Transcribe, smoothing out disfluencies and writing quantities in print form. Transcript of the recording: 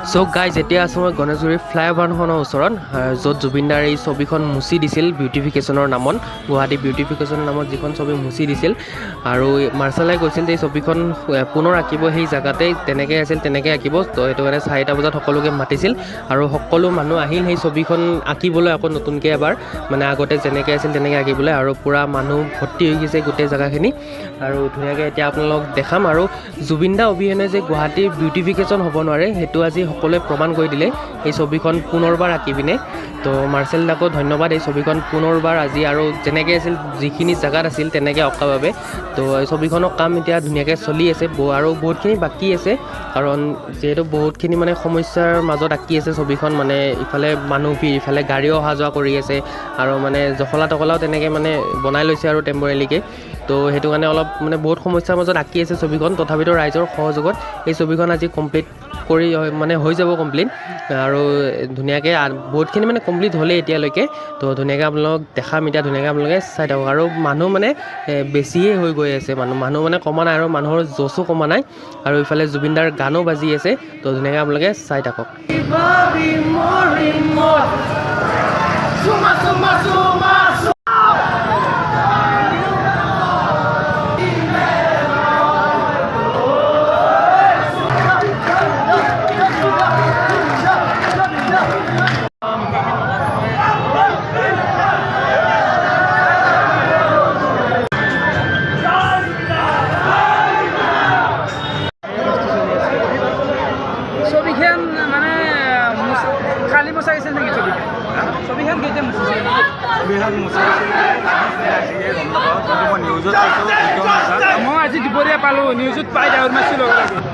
So guys এতিয়া আছোঁ মই গণেশগুৰি ফ্লাইঅভাৰখনৰ ওচৰত য'ত জুবিনদাৰ এই ছবিখন মুচি দিছিল বিউটিফিকেশ্যনৰ নামত, গুৱাহাটী বিউটিফিকেশ্যনৰ নামত যিখন ছবি মুচি দিছিল। আৰু মাৰ্চালে কৈছিল যে এই ছবিখন পুনৰ আঁকিব সেই জেগাতেই, তেনেকৈ আছিল তেনেকৈ আঁকিব। তো সেইটো কাৰণে 4টা বজাত সকলোকে মাতিছিল আৰু সকলো মানুহ আহিল সেই ছবিখন আঁকিবলৈ আকৌ নতুনকৈ এবাৰ, মানে আগতে যেনেকৈ আছিল তেনেকৈ আঁকিবলৈ। আৰু পূৰা মানুহ ভৰ্তি হৈ গৈছে গোটেই জেগাখিনি আৰু ধুনীয়াকৈ এতিয়া আপোনালোকক দেখাম। আৰু জুবিনদা অবিহনে যে গুৱাহাটীৰ বিউটিফিকেশ্যন হ'ব নোৱাৰে সেইটো আজি সকলোৱে প্ৰমাণ কৰি দিলে এই ছবিখন পুনৰবাৰ আঁকি পিনে। তো মাৰ্চেল দাকো ধন্যবাদ এই ছবিখন পুনৰবাৰ আজি আৰু যেনেকৈ আছিল যিখিনি জেগাত আছিল তেনেকৈ অঁকাৰ বাবে। তো এই ছবিখনৰ কাম এতিয়া ধুনীয়াকৈ চলি আছে আৰু বহুতখিনি বাকী আছে, কাৰণ যিহেতু বহুতখিনি মানে সমস্যাৰ মাজত আঁকি আছে ছবিখন। মানে ইফালে মানুহ ভিৰ, ইফালে গাড়ীও অহা যোৱা কৰি আছে আৰু মানে জখলা তখলাও তেনেকৈ মানে বনাই লৈছে আৰু টেম্পৰেলিকৈ। তো সেইটো কাৰণে অলপ মানে বহুত সমস্যাৰ মাজত আঁকি আছে ছবিখন। তথাপিতো ৰাইজৰ সহযোগত এই ছবিখন আজি কমপ্লিট কৰি মানে হৈ যাব কমপ্লিট। আৰু ধুনীয়াকৈ বহুতখিনি মানে কমপ্লিট হ'লেই এতিয়ালৈকে। তো ধুনীয়াকৈ আপোনালোকক দেখাম এতিয়া, ধুনীয়াকৈ আপোনালোকে চাই থাকক। আৰু মানুহ মানে বেছিয়ে হৈ গৈ আছে, মানুহ মানে কমা নাই আৰু মানুহৰ জচো কমা নাই। আৰু ইফালে জুবিনদাৰ গানো বাজি আছে। তো ধুনীয়াকৈ আপোনালোকে চাই থাকক। ছবিখন মানে কালি মচা গৈছিল নেকি? ছবিখন কেতিয়া মচিছিল? মই আজি দুপৰীয়া পালোঁ, নিউজত পাই ডাঙৰ মাছটো লগে লগে।